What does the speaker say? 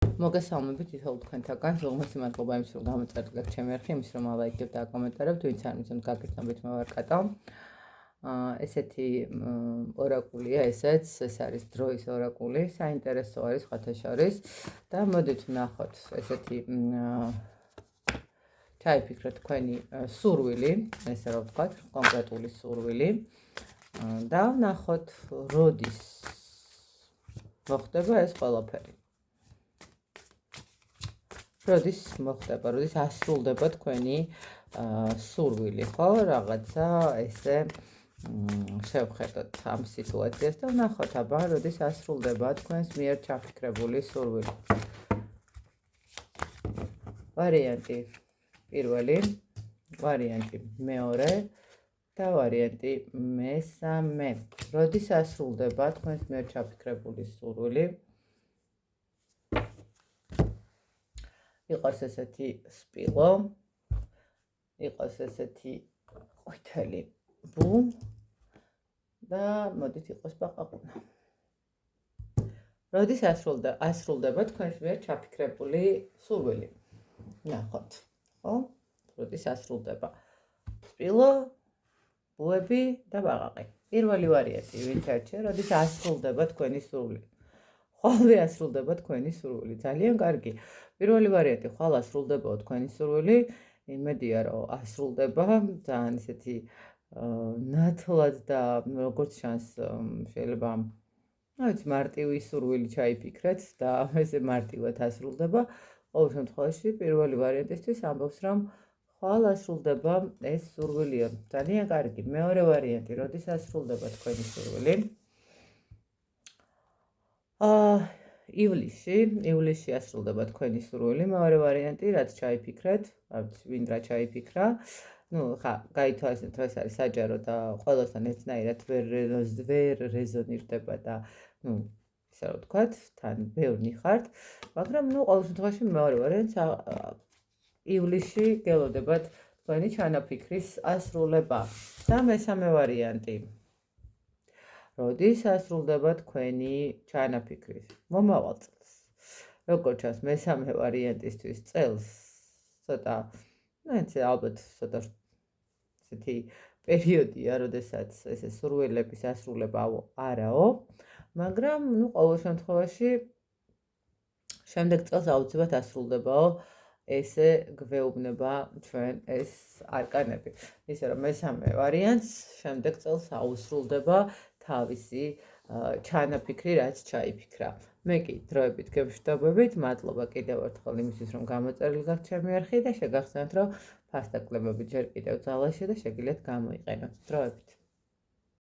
მოგესალმებით თითოეულ თქვენთაგან, ზოგადად მადლობა იმის რომ გამოწერეთ ჩემი არხი, იმის რომ ლაიქებთ და კომენტარებთ, ვინც არ მიცემთ გაგრძნობთ მე ვარ კატა. ესეთი ორაკულია ესეც, ეს არის დროის ორაკული, საინტერესო არის სხვათა შორის და მოდით ვნახოთ ესეთი ჩაიფიქრეთ თქვენი სურვილი, ესე რომ ვთქვათ, კონკრეტული სურვილი და ვნახოთ როდის მოხდება ეს ყველაფერი. როდის მოხდება, როდის ასრულდება თქვენი სურვილი, ხო? რაღაცა ესე შევხედოთ ამ სიტუაციას და ვნახოთ, აბა, როდის ასრულდება თქვენს მიერ ჩაფიქრებული სურვილი. ვარიანტი პირველი, ვარიანტი მეორე და ვარიანტი მესამე. როდის ასრულდება თქვენს მიერ ჩაფიქრებული სურვილი? იყოს ესეთი სპილო, იყოს ესეთი ყვითელი ბუ და მოდით იყოს ბაყაყუნა. როდის ასრულდება თქვენს მიერ ჩაფიქრებული სურვილი? ნახოთ, ხო? როდის ასრულდება სპილო, ბუები და ბაყაყი. პირველი ვარიანტი, ვინც არჩია, როდის ასრულდება თქვენი სურვილი. ხვალ ასრულდება თქვენი სურვილი, ძალიან კარგი. პირველი ვარიანტი, ხვალ ასრულდებაო თქვენი სურვილი, იმედია რომ ასრულდება, ძალიან ისეთი ნათლად და როგორც ჩანს შეიძლება მარტივი სურვილი ჩაიფიქრეთ და ესე მარტივად ასრულდება. ყოველ შემთხვევაში პირველი ვარიანტისთვის ამბობს რომ ხვალ ასრულდება ეს სურვილია. ძალიან კარგი. მეორე ვარიანტი, როდის ასრულდება თქვენი სურვილი? ივლისში ასრულდება თქვენი სურვილი. მეორე ვარიანტი, რაც ჩაიფიქრეთ, ვინ რა ჩაიფიქრა. ხა, გაითვალისწინეთ, რომ ეს არის საჯარო და ყველასთან ერთნაირად ვერ რეზონირდება და ისე რომ ვთქვათ, თან ბევრი ხართ, მაგრამ ყოველ შემთხვევაში მეორე ვარიანტს ივლისში გელოდებათ თქვენი ჩანაფიქრის ასრულება. და მესამე ვარიანტი. როდის ასრულდება თქვენი ჩანაფიქრი? მომავალ წელს. როგორც ჩანს, მესამე ვარიანტისთვის წელს ცოტა, ალბათ ცოტა ესეთი პერიოდია, როდესაც ესე სურვილების ასრულება არაო, მაგრამ ყოველ შემთხვევაში შემდეგ წელს აუცილებლად ასრულდებაო ესე გვეუბნება ჩვენ ეს არკანები. ისე რომ მესამე ვარიანტს შემდეგ წელს აუსრულდება თავისი ჩანაფიქრი, რაც ჩაიფიქრა. მე კი დროებით გემშვიდობებით, მადლობა კიდევ ერთხელ იმისთვის, რომ გამოწერილი გაქვთ ჩემი არხი და შეგახსენებთ, რომ ფასტაკლებები ჯერ კიდევ ძალაში და შეგიძლიათ გამოიყენოთ. დროებით.